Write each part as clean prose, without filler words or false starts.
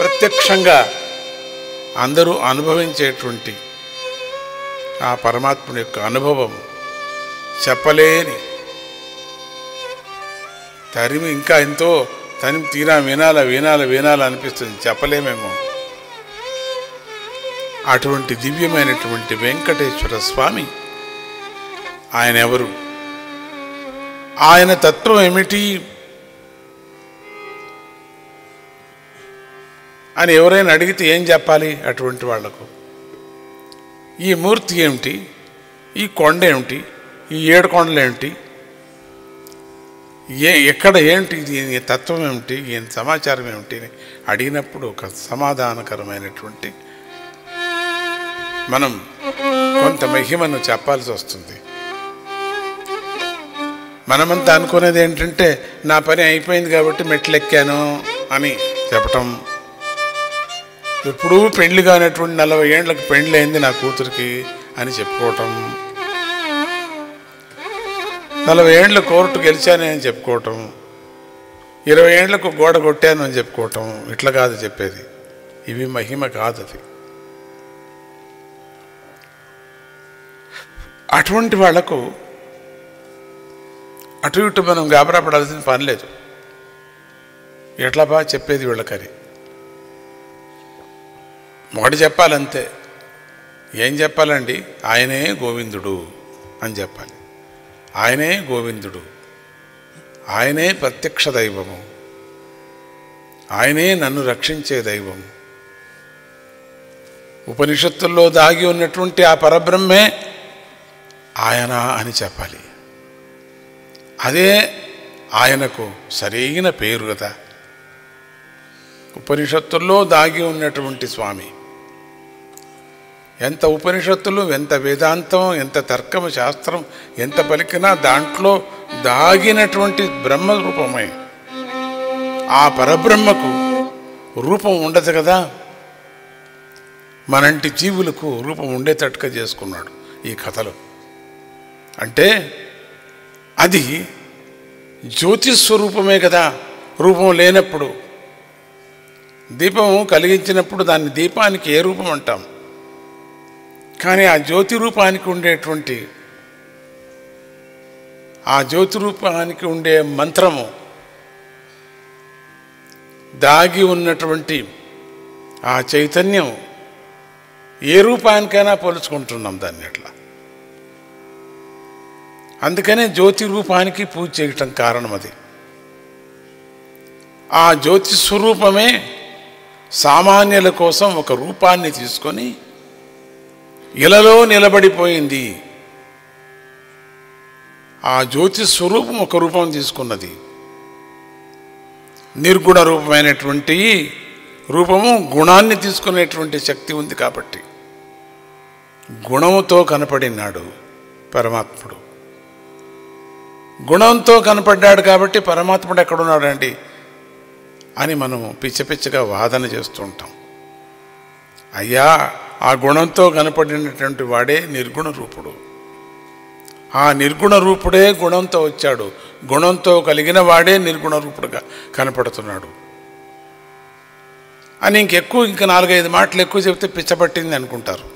ప్రత్యక్షంగా అందరూ అనుభవించేటువంటి ఆ పరమాత్ముని యొక్క అనుభవం చెప్పలేని తరిమి ఇంకా ఎంతో తనిమి తీరా వినాల అనిపిస్తుంది, చెప్పలేమేమో. అటువంటి దివ్యమైనటువంటి వెంకటేశ్వర స్వామి ఆయన ఎవరు, ఆయన తత్వం ఏమిటి అని ఎవరైనా అడిగితే ఏం చెప్పాలి అటువంటి వాళ్లకు? ఈ మూర్తి ఏమిటి, ఈ కొండ ఏమిటి, ఈ 7 కొండలు ఏమిటి, ఎక్కడ ఏమిటి, దీని తత్వం ఏమిటి, ఈయన సమాచారం ఏమిటి అని అడిగినప్పుడు ఒక సమాధానకరమైనటువంటి మనం కొంత మహిమను చెప్పాల్సి వస్తుంది. మనమంతా అనుకునేది ఏంటంటే నా పని అయిపోయింది కాబట్టి మెట్లెక్కాను అని చెప్పటం. ఎప్పుడూ పెళ్లి కానటువంటి 40 ఏళ్ళకి పెళ్లి అయింది నా కూతురికి అని చెప్పుకోవటం, 40 ఏళ్ళు కోర్టు గెలిచాను అని చెప్పుకోవటం, 20 ఏళ్లకు గోడ కొట్టాను అని చెప్పుకోవటం. ఇట్లా కాదు చెప్పేది, ఇవి మహిమ కాదు. అది అటువంటి వాళ్లకు అటు ఇటు మనం గాబరా పడాల్సిన పని లేదు. ఎట్లా బాగా చెప్పేది వీళ్ళకని ఒకటి చెప్పాలంతే. ఏం చెప్పాలండి? ఆయనే గోవిందుడు అని చెప్పాలి. ఆయనే గోవిందుడు, ఆయనే ప్రత్యక్ష దైవము, ఆయనే నన్ను రక్షించే దైవము. ఉపనిషత్తుల్లో దాగి ఉన్నటువంటి ఆ పరబ్రహ్మే ఆయన అని చెప్పాలి. అదే ఆయనకు సరైన పేరు కదా. ఉపనిషత్తుల్లో దాగి ఉన్నటువంటి స్వామి, ఎంత ఉపనిషత్తులు, ఎంత వేదాంతం, ఎంత తర్కము శాస్త్రం ఎంత పలికినా దాంట్లో దాగినటువంటి బ్రహ్మరూపమే. ఆ పరబ్రహ్మకు రూపం ఉండదు కదా. మనంటి జీవులకు రూపం ఉండేటట్టుగా చేసుకున్నాడు ఈ కథలో. అంటే అది జ్యోతిస్వరూపమే కదా. రూపం లేనప్పుడు, దీపం కలిగించినప్పుడు దాన్ని దీపానికి ఏ రూపం అంటాం, కానీ ఆ జ్యోతి రూపానికి ఉండేటువంటి ఆ జ్యోతి రూపానికి ఉండే మంత్రము, దాగి ఉన్నటువంటి ఆ చైతన్యం ఏ రూపానికైనా పోల్చుకుంటున్నాం దాన్ని అట్లా. అందుకనే జ్యోతి రూపానికి పూజ చేయటం కారణం అది. ఆ జ్యోతి స్వరూపమే సామాన్యుల కోసం ఒక రూపాన్ని తీసుకొని ఇలలో నిలబడిపోయింది. ఆ జ్యోతి స్వరూపం ఒక రూపం తీసుకున్నది. నిర్గుణ రూపమైనటువంటి రూపము గుణాన్ని తీసుకునేటువంటి శక్తి ఉంది కాబట్టి గుణముతో కనపడినాడు పరమాత్ముడు. గుణంతో కనపడ్డాడు కాబట్టి పరమాత్ముడు ఎక్కడున్నాడండి అని మనము పిచ్చపిచ్చగా వాదన చేస్తూ ఉంటాం. అయ్యా, ఆ గుణంతో కనపడినటువంటి వాడే నిర్గుణ రూపుడు. ఆ నిర్గుణ రూపుడే గుణంతో వచ్చాడు. గుణంతో కలిగిన వాడే నిర్గుణ రూపుడుగా కనపడుతున్నాడు అని ఇంక 4-5 మాటలు ఎక్కువ చెప్తే పిచ్చబట్టింది అనుకుంటారు.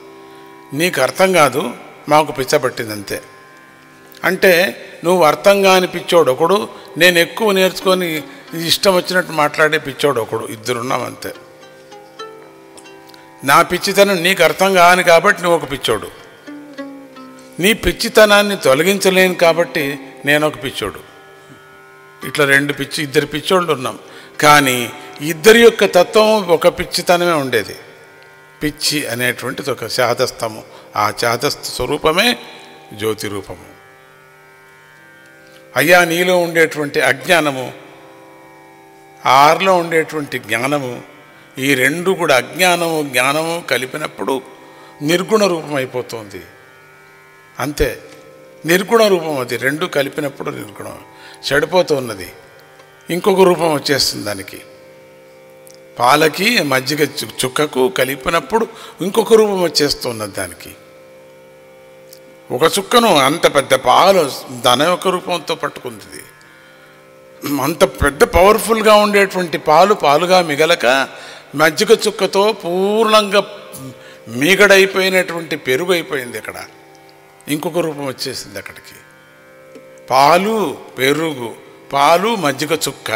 నీకు అర్థం కాదు, మాకు పిచ్చబట్టింది అంతే. అంటే నువ్వు అర్థం కాని పిచ్చోడు ఒకడు, నేను ఎక్కువ నేర్చుకొని ఇష్టం వచ్చినట్టు మాట్లాడే పిచ్చోడు ఒకడు, ఇద్దరున్నాం అంతే. నా పిచ్చితనం నీకు అర్థం కాని కాబట్టి నువ్వు ఒక పిచ్చోడు, నీ పిచ్చితనాన్ని తొలగించలేను కాబట్టి నేను ఒక పిచ్చోడు. ఇట్లా ఇద్దరు పిచ్చోళ్ళు ఉన్నాం. కానీ ఇద్దరి యొక్క తత్వం ఒక పిచ్చితనమే ఉండేది. పిచ్చి అనేటువంటిది ఒక చాదస్తము. ఆ చాదస్త స్వరూపమే జ్యోతి రూపము. అయ్యా నీలో ఉండేటువంటి అజ్ఞానము, ఆరులో ఉండేటువంటి జ్ఞానము, ఈ రెండు కూడా అజ్ఞానము జ్ఞానము కలిపినప్పుడు నిర్గుణ రూపం అయిపోతుంది. అంతే, నిర్గుణ రూపం. అది రెండు కలిపినప్పుడు నిర్గుణం చెడిపోతున్నది, ఇంకొక రూపం వచ్చేస్తుంది దానికి. పాలకి మజ్జిగ చుక్కకు కలిపినప్పుడు ఇంకొక రూపం వచ్చేస్తున్నది దానికి. ఒక చుక్కను అంత పెద్ద పాలు దాని ఒక రూపంతో పట్టుకుంది. అంత పెద్ద పవర్ఫుల్గా ఉండేటువంటి పాలుగా మిగలక మజ్జిగ చుక్కతో పూర్ణంగా మీగడైపోయినటువంటి పెరుగు అయిపోయింది. అక్కడ ఇంకొక రూపం వచ్చేసింది అక్కడికి. పాలు పెరుగు, పాలు మజ్జిగ చుక్క,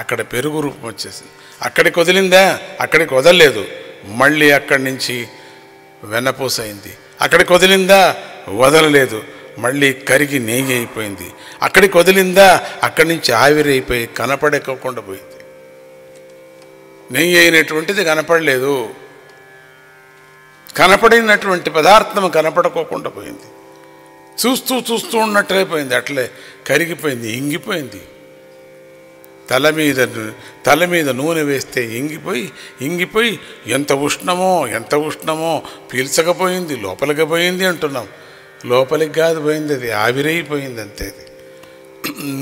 అక్కడ పెరుగు రూపం వచ్చేసింది. అక్కడికి వదిలిందా? అక్కడికి వదలలేదు. మళ్ళీ అక్కడి నుంచి వెన్నపూస అయింది. అక్కడికి వదిలిందా? వదలలేదు. మళ్ళీ కరిగి నెయ్యి అయిపోయింది. అక్కడికి వదిలిందా? అక్కడి నుంచి ఆవిరి అయిపోయి కనపడకుండా పోయింది. నెయ్యి అయినటువంటిది కనపడలేదు. కనపడినటువంటి పదార్థం కనపడకోకుండా పోయింది. చూస్తూ ఉన్నట్లయిపోయింది. అట్లే కరిగిపోయింది, ఇంగిపోయింది. తల మీద నూనె వేస్తే ఇంగిపోయి ఎంత ఉష్ణమో పీల్చకపోయింది, లోపలికి పోయింది అంటున్నాం. లోపలికి కాదు పోయింది, అది ఆవిరైపోయింది అంతే.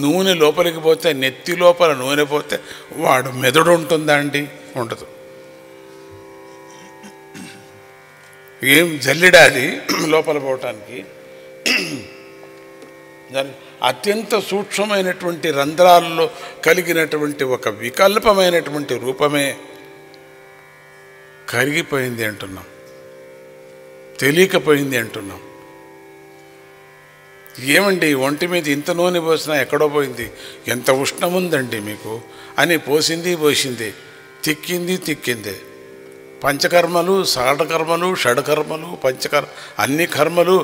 నూనె లోపలికి పోతే, నెత్తి లోపల నూనె పోతే వాడు మెదడు ఉంటుందా అండి? ఉండదు. ఏం జల్లిడాది లోపల పోవటానికి. అత్యంత సూక్ష్మమైనటువంటి రంధ్రాల్లో కలిగినటువంటి ఒక వికల్పమైనటువంటి రూపమే కరిగిపోయింది అంటున్నాం, తెలియకపోయింది అంటున్నాం. ఏమండి ఒంటి మీద ఇంత నూనె పోసినా ఎక్కడో పోయింది, ఎంత ఉష్ణం ఉందండి మీకు అని పోసింది, తిక్కిందే. పంచకర్మలు, షాఢకర్మలు, షడ్కర్మలు, అన్ని కర్మలు,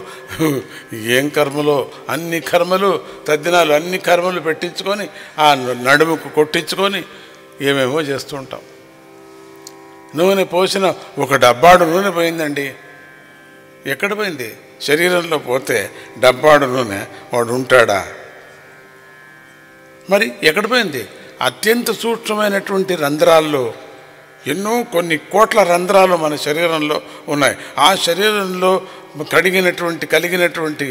ఏం కర్మలో అన్ని కర్మలు, తద్దినాలు అన్ని కర్మలు పెట్టించుకొని ఆ నడుముకు కొట్టించుకొని ఏమేమో చేస్తూ ఉంటాం. నూనె పోసిన ఒక డబ్బాడు నూనె పోయిందండి. ఎక్కడ పోయింది? శరీరంలో పోతే డబ్బాడు నూనె వాడు ఉంటాడా? మరి ఎక్కడ పోయింది? అత్యంత సూక్ష్మమైనటువంటి రంధ్రాల్లో, కొన్ని కోట్ల రంధ్రాలు మన శరీరంలో ఉన్నాయి. ఆ శరీరంలో కలిగినటువంటి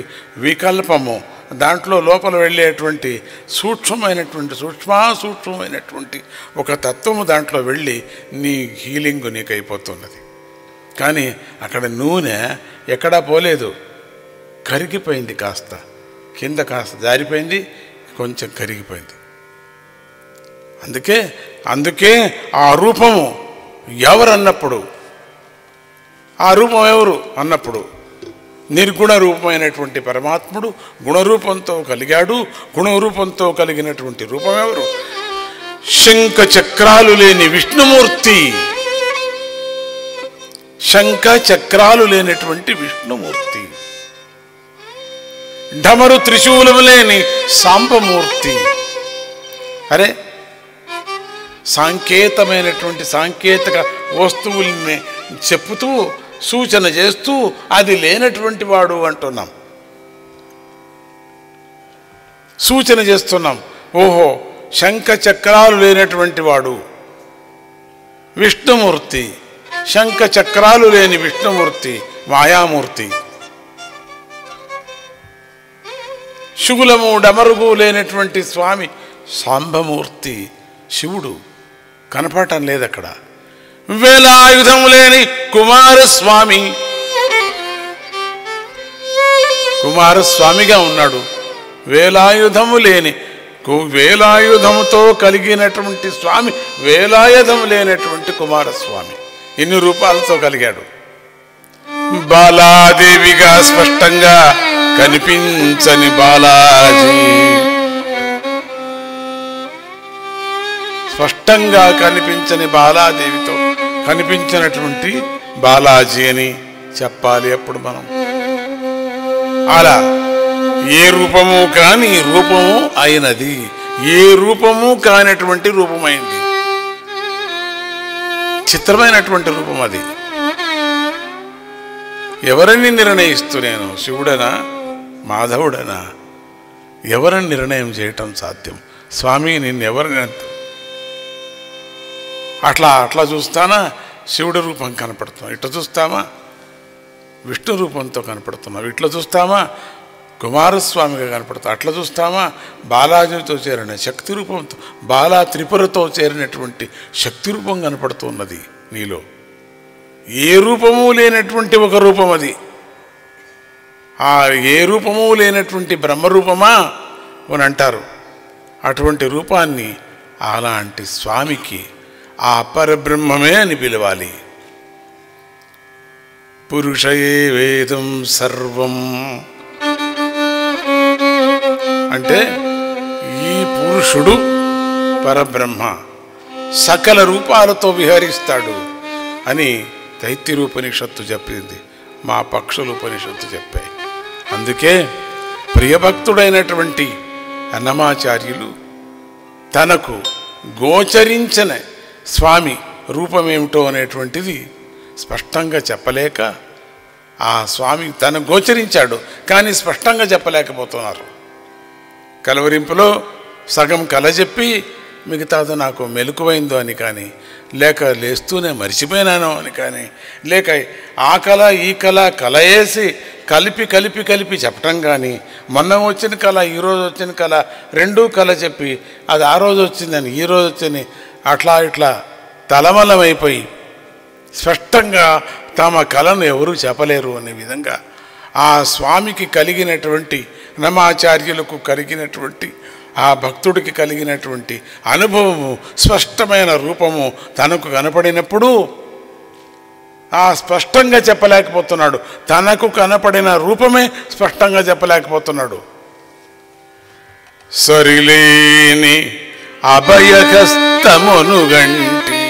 వికల్పము, దాంట్లో లోపల వెళ్ళేటువంటి సూక్ష్మమైనటువంటి ఒక తత్వము దాంట్లో వెళ్ళి నీ హీలింగ్ నీకు అయిపోతున్నది. కానీ అక్కడ నూనె ఎక్కడా పోలేదు, కరిగిపోయింది. కాస్త కింద కాస్త జారిపోయింది, కొంచెం కరిగిపోయింది. అందుకే ఆ రూపము ఎవరన్నప్పుడు, ఆ రూపం ఎవరు అన్నప్పుడు నిర్గుణ రూపమైనటువంటి పరమాత్ముడు గుణరూపంతో కలిగాడు. గుణరూపంతో కలిగినటువంటి రూపం ఎవరు? శంఖ చక్రాలు లేని విష్ణుమూర్తి. శంఖ చక్రాలు లేనటువంటి విష్ణుమూర్తి, ఢమరు త్రిశూలము లేని సాంబమూర్తి. అరే, సాంకేతిక వస్తువుల్ని చెప్పుతూ సూచన చేస్తూ అది లేనటువంటి వాడు అంటున్నాం, సూచన చేస్తున్నాం. ఓహో, శంఖ చక్రాలు లేనటువంటి వాడు విష్ణుమూర్తి. శంఖ చక్రాలు లేని విష్ణుమూర్తి మాయామూర్తి. శుగులము డమరుగు లేనటువంటి స్వామి సాంబమూర్తి, శివుడు. కనపడటం లేదు అక్కడ. వేలాయుధం లేని కుమారస్వామిగా ఉన్నాడు. వేలాయుధముతో కలిగినటువంటి స్వామి, వేలాయుధం లేనటువంటి కుమారస్వామి. ఇన్ని రూపాలతో కలిగాడు. బాలాదేవిగా స్పష్టంగా కనిపించని బాలాజీ, స్పష్టంగా కనిపించని బాలాదేవితో కనిపించినటువంటి బాలాజీ అని చెప్పాలి అప్పుడు మనం. అలా ఏ రూపము కాని రూపము అయినది, ఏ రూపము కానటువంటి రూపమైంది. విచిత్రమైనటువంటి రూపం అది. ఎవరిని నిర్ణయిస్తూ నేను శివుడనా మాధవుడనా ఎవరిని నిర్ణయం చేయటం సాధ్యం? స్వామి నిన్నెవరిని అట్లా చూస్తానా శివుడి రూపం కనపడుతున్నాం, ఇట్లా చూస్తామా విష్ణు రూపంతో కనపడుతున్నాం, ఇట్లా చూస్తామా కుమారస్వామిగా కనపడుతాం, అట్లా చూస్తామా బాలాజీతో చేరిన శక్తి రూపంతో బాలా త్రిపురతో చేరినటువంటి శక్తి రూపం కనపడుతున్నది నీలో. ఏ రూపము లేనటువంటి ఒక రూపం అది. ఆ ఏ రూపము లేనటువంటి బ్రహ్మరూపమా అని అంటారు. అటువంటి రూపాన్ని అలాంటి స్వామికి ఆ పరబ్రహ్మమే అని పిలవాలి. పురుషయే వేదం సర్వం అంటే ఈ పురుషుడు పరబ్రహ్మ సకల రూపాలతో విహరిస్తాడు అని తైత్తిరీయోపనిషత్తు చెప్పింది, మా పక్షుల ఉపనిషత్తు చెప్పాయి. అందుకే ప్రియభక్తుడైనటువంటి అన్నమాచార్యులు తనకు గోచరించిన స్వామి రూపమేమిటో అనేటువంటిది స్పష్టంగా చెప్పలేక ఆ స్వామి తను గోచరించాడు కానీ స్పష్టంగా చెప్పలేకపోతున్నారు. కలవరింపులో సగం కల చెప్పి మిగతాది నాకు మెలకువైందో అని కానీ, లేక లేస్తూనే మర్చిపోయినాను అని కానీ, లేక ఆ కళ ఈ కళ కలయేసి కలిపి చెప్పటం కానీ, మొన్న వచ్చిన కళ ఈరోజు వచ్చిన కళ రెండూ కళ చెప్పి అది ఆ రోజు వచ్చిందని ఈ రోజు వచ్చింది ఇట్లా తలమలమైపోయి స్పష్టంగా తమ కళను ఎవరూ చెప్పలేరు అనే విధంగా ఆ స్వామికి కలిగినటువంటి నమాచార్యులకు కలిగినటువంటి ఆ భక్తుడికి కలిగినటువంటి అనుభవము స్పష్టమైన రూపము తనకు కనపడినప్పుడు ఆ స్పష్టంగా చెప్పలేకపోతున్నాడు. తనకు కనపడిన రూపమే స్పష్టంగా చెప్పలేకపోతున్నాడు. సరిలేని అభయహస్తమును గంటి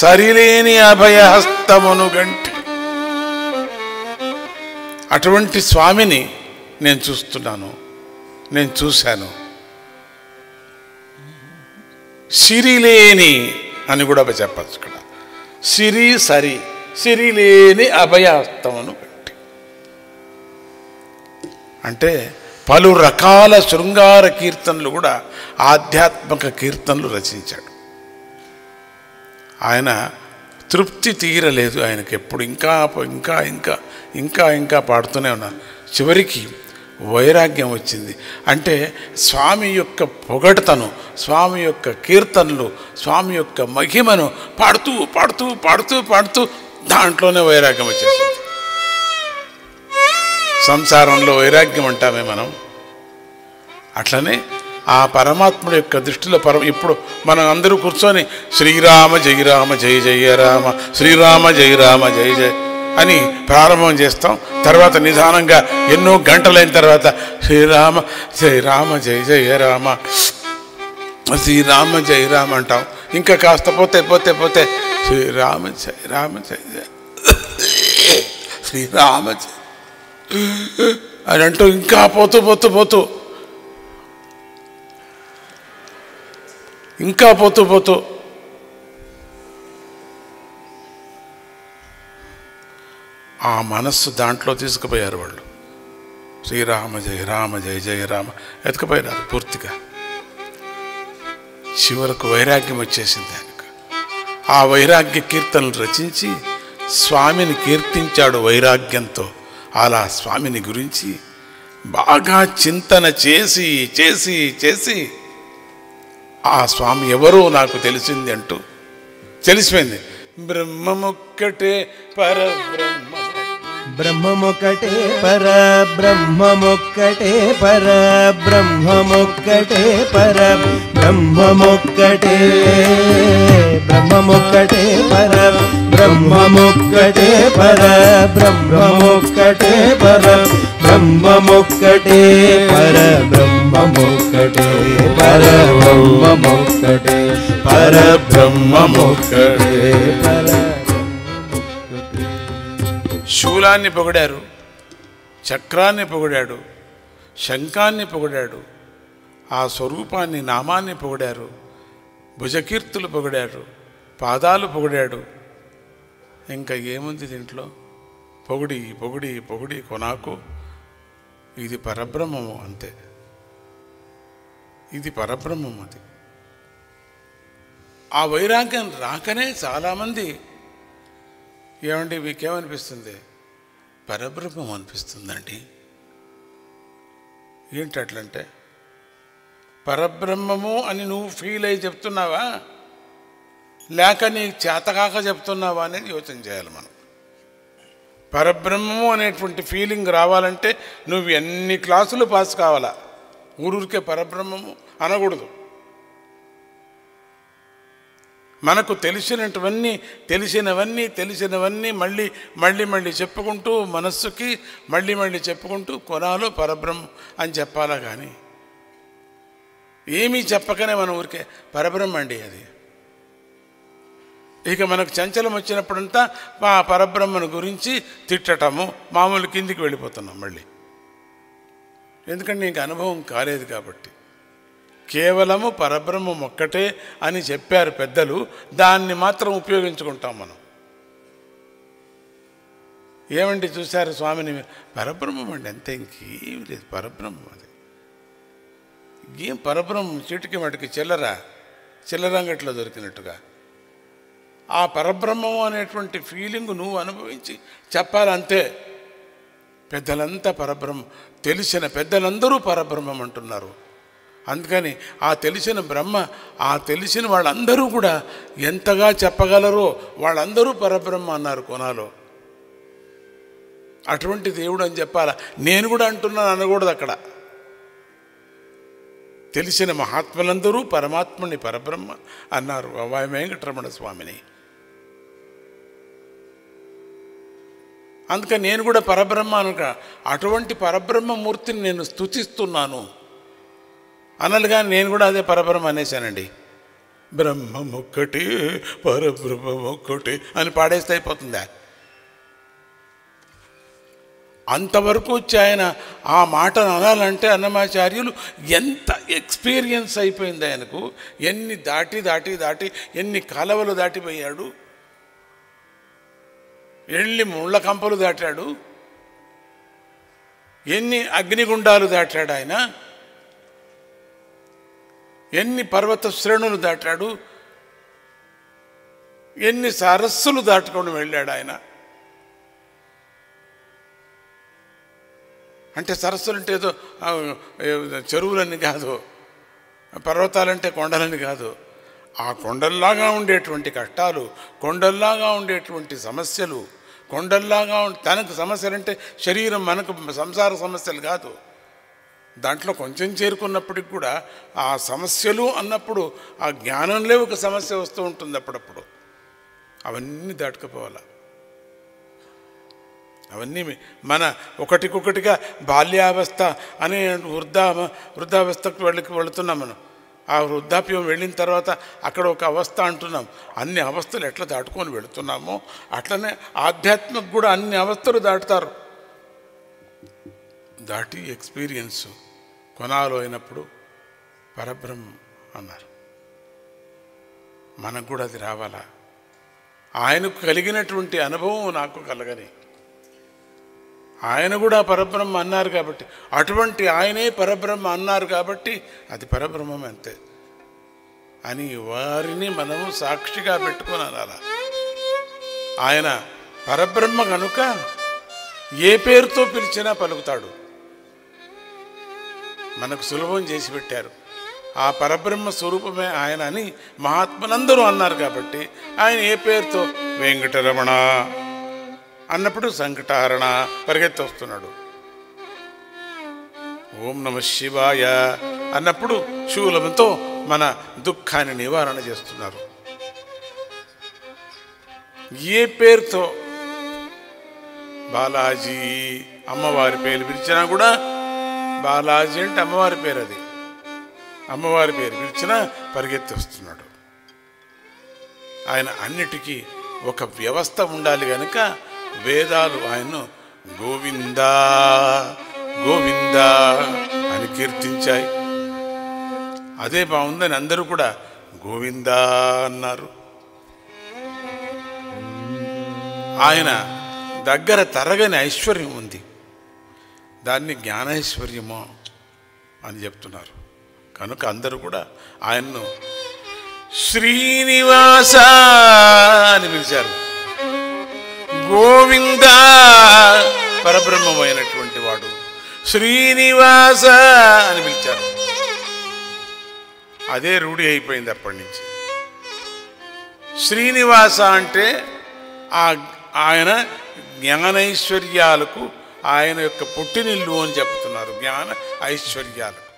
సరిలేని అభయహస్తమును గంటి అటువంటి స్వామిని నేను చూస్తున్నాను, నేను చూశాను. సిరిలేని అని కూడా చెప్పచ్చు ఇక్కడ. సిరిలేని అభయహస్తమును గంటి అంటే పలు రకాల శృంగార కీర్తనలు కూడా ఆధ్యాత్మిక కీర్తనలు రచించాడు. ఆయన తృప్తి తీరలేదు ఆయనకి, ఎప్పుడు ఇంకా ఇంకా ఇంకా ఇంకా ఇంకా పాడుతూనే ఉన్నారు. చివరికి వైరాగ్యం వచ్చింది. అంటే స్వామి యొక్క పొగడ్తను, స్వామి యొక్క కీర్తనలు, స్వామి యొక్క మహిమను పాడుతూ పాడుతూ పాడుతూ పాడుతూ దాంట్లోనే వైరాగ్యం వచ్చేసింది. సంసారంలో వైరాగ్యం అంటామే మనం. అట్లనే ఆ పరమాత్ముడి యొక్క దృష్టిలో ఇప్పుడు మనం అందరూ కూర్చొని శ్రీరామ జయ రామ జయ జయ రామ, శ్రీరామ జయ రామ జయ జయ అని ప్రారంభం చేస్తాం. తర్వాత నిదానంగా ఎన్నో గంటలైన తర్వాత శ్రీరామ జయ రామ జయ జయ రామ, శ్రీరామ జయ రామ అంటాం. ఇంకా కాస్త పోతే పోతే పోతే శ్రీరామ జయ రామ జయ జయ శ్రీరామ జయ అని అంటూ ఇంకా పోతూ పోతూ పోతూ ఇంకా పోతూ పోతూ ఆ మనస్సు దాంట్లో తీసుకుపోయారు వాళ్ళు. శ్రీరామ జయ రామ జయ జయ రామ ఎత్తుకుపోయినారు పూర్తిగా. చివరకు వైరాగ్యం వచ్చేసింది ఆయనకు. ఆ వైరాగ్య కీర్తనలు రచించి స్వామిని కీర్తించాడు వైరాగ్యంతో. అలా స్వామిని గురించి బాగా చింతన చేసి చేసి చేసి ఆ స్వామి ఎవరో నాకు తెలిసింది అంటూ తెలిసిపోయింది. బ్రహ్మమొక్కటే పరబ్రహ్మ, బ్రహ్మమొక్కటే పరబ్రహ్మమొక్కటే పరబ్రహ్మమొక్కటే పరబ్రహ్మమొక్కటే బ్రహ్మమొక్కటే పరబ్రహ్మమొక్కటే పరబ్రహ్మమొక్కటే పరబ్రహ్మమొక్కటే పరబ్రహ్మమొక్కటే పరబ్రహ్మమొక్కటే పరబ్రహ్మమొక్కటే శూలాన్ని పొగిడారు, చక్రాన్ని పొగిడాడు, శంఖాన్ని పొగిడాడు, ఆ స్వరూపాన్ని నామాన్ని పొగిడారు, భుజకీర్తులు పొగిడాడు, పాదాలు పొగిడాడు. ఇంకా ఏముంది దీంట్లో? పొగిడి పొగిడి పొగిడి కొనాకు. ఇది పరబ్రహ్మము, అంతే. ఇది పరబ్రహ్మము. అది ఆ వైరాగ్యం రాకనే చాలామంది ఏమండి మీకేమనిపిస్తుంది? పరబ్రహ్మం అనిపిస్తుందండి. ఏంటి అట్లంటే? పరబ్రహ్మము అని నువ్వు ఫీల్ అయ్యి చెప్తున్నావా, లేక నీకు చేతకాక చెప్తున్నావా అనేది యోచన చేయాలి మనం. పరబ్రహ్మము అనేటువంటి ఫీలింగ్ రావాలంటే నువ్వు ఎన్ని క్లాసులు పాస్ కావాలా, ఊరూరికే పరబ్రహ్మము అనకూడదు. మనకు తెలిసినవన్నీ మళ్ళీ మళ్ళీ మళ్ళీ చెప్పుకుంటూ, మనస్సుకి మళ్ళీ మళ్ళీ చెప్పుకుంటూ కొనాలో పరబ్రహ్మం అని చెప్పాలా. కానీ ఏమీ చెప్పకనే మన ఊరికే పరబ్రహ్మ అండి అది. ఇక మనకు చంచలం వచ్చినప్పుడంతా ఆ పరబ్రహ్మను గురించి తిట్టటము, మామూలు కిందికి వెళ్ళిపోతున్నాం మళ్ళీ. ఎందుకంటే నీకు అనుభవం కాలేదు కాబట్టి. కేవలము పరబ్రహ్మం ఒక్కటే అని చెప్పారు పెద్దలు, దాన్ని మాత్రం ఉపయోగించుకుంటాం మనం. ఏమండి చూశారు స్వామిని? పరబ్రహ్మం అండి, అంతే, ఇంకేం లేదు. పరబ్రహ్మం అది. ఏం పరబ్రహ్మం? చీటికి మటుకి చిల్లరంగట్లో దొరికినట్టుగా ఆ పరబ్రహ్మం అనేటువంటి ఫీలింగ్ నువ్వు అనుభవించి చెప్పాలంతే. పెద్దలంతా పరబ్రహ్మం, తెలిసిన పెద్దలందరూ పరబ్రహ్మం అంటున్నారు. అందుకని ఆ తెలిసిన బ్రహ్మ, ఆ తెలిసిన వాళ్ళందరూ కూడా ఎంతగా చెప్పగలరో వాళ్ళందరూ పరబ్రహ్మ అన్నారు కొనాలో. అటువంటి దేవుడు అని చెప్పాలా. నేను కూడా అంటున్నాను అనకూడదు అక్కడ. తెలిసిన మహాత్ములందరూ పరమాత్మని పరబ్రహ్మ అన్నారు వెంకటరమణ స్వామిని. అందుకని నేను కూడా పరబ్రహ్మ అనక, అటువంటి పరబ్రహ్మమూర్తిని నేను స్తుతిస్తున్నాను అన్నలుగా నేను కూడా అదే పరబ్రహ్మ అనేసానండి. బ్రహ్మమొక్కటి పరబ్రహ్మమొక్కటి అని పాడేస్తే అయిపోతుందా? అంతవరకు వచ్చి ఆయన ఆ మాటను అనాలంటే అన్నమాచార్యులు ఎంత ఎక్స్పీరియన్స్ అయిపోయింది ఆయనకు. ఎన్ని దాటి ఎన్ని కాలవలు దాటిపోయాడు, ఎన్ని ముళ్ళ కంపలు దాటాడు, ఎన్ని అగ్నిగుండాలు దాటాడు ఆయన, ఎన్ని పర్వత శ్రేణులు దాటాడు, ఎన్ని సరస్సులు దాటుకొని వెళ్ళాడు ఆయన. అంటే సరస్సులు అంటే ఏదో చెరువులని కాదు, పర్వతాలంటే కొండలని కాదు. ఆ కొండల్లాగా ఉండేటువంటి కష్టాలు, కొండల్లాగా ఉండేటువంటి సమస్యలు, కొండల్లాగా తనకు సమస్యలంటే శరీరం, మనకు సంసార సమస్యలు కాదు. దాంట్లో కొంచెం చేరుకున్నప్పటికి కూడా ఆ సమస్యలు అన్నప్పుడు ఆ జ్ఞానంలో ఒక సమస్య వస్తూ ఉంటుంది అప్పుడప్పుడు. అవన్నీ దాటుకుపోవాలి. అవన్నీ మన ఒకటికొకటిగా బాల్యావస్థ అనే వృద్ధావస్థకు వెళుతున్నాం మనం. ఆ వృద్ధాప్యం వెళ్ళిన తర్వాత అక్కడ ఒక అవస్థ అంటున్నాం. అన్ని అవస్థలు ఎట్లా దాటుకొని వెళుతున్నామో అట్లనే ఆధ్యాత్మిక కూడా అన్ని అవస్థలు దాటుతారు. దాటి ఎక్స్పీరియన్స్ కొనాలో అయినప్పుడు పరబ్రహ్మం అన్నారు. మనకు కూడా అది రావాలా? ఆయనకు కలిగినటువంటి అనుభవం నాకు కలగని, ఆయన కూడా పరబ్రహ్మ అన్నారు కాబట్టి, అటువంటి ఆయనే పరబ్రహ్మ అన్నారు కాబట్టి అది పరబ్రహ్మం అంతే అని వారిని మనము సాక్షిగా పెట్టుకొని అనాల. ఆయన పరబ్రహ్మ కనుక ఏ పేరుతో పిలిచినా పలుకుతాడు. మనకు సులభం చేసి పెట్టారు. ఆ పరబ్రహ్మ స్వరూపమే ఆయన అని మహాత్ములందరూ అన్నారు కాబట్టి ఆయన ఏ పేరుతో వెంకటరమణ అన్నప్పుడు సంకటహరణ పరిగెత్తి వస్తున్నాడు. ఓం నమ శివాయ అన్నప్పుడు శూలంతో మన దుఃఖాన్ని నివారణ చేస్తున్నారు. ఏ పేరుతో బాలాజీ అమ్మవారి పేరు పిలిచినా కూడా, బాలాజీ అంటే అమ్మవారి పేరు, అది అమ్మవారి పేరు పిలిచినా పరిగెత్తి వస్తున్నాడు. ఆయన అన్నిటికీ ఒక వ్యవస్థ ఉండాలి కనుక వేదాలు ఆయన్ను గోవిందా గోవిందా అని కీర్తించాయి. అదే బాగుందని అందరూ కూడా గోవిందా అన్నారు. ఆయన దగ్గర తరగని ఐశ్వర్యం ఉంది, దాన్ని జ్ఞానైశ్వర్యమో అని చెప్తున్నారు. కనుక అందరూ కూడా ఆయన్ను శ్రీనివాస అని పిలిచారు. గోవింద పరబ్రహ్మమైనటువంటి వాడు శ్రీనివాస అని పిలిచారు. అదే రూఢి అయిపోయింది అప్పటి నుంచి. శ్రీనివాస అంటే ఆయన జ్ఞానైశ్వర్యాలకు ఆయన యొక్క పుట్టినిల్లు అని చెప్తున్నారు. జ్ఞాన ఐశ్వర్యాలకు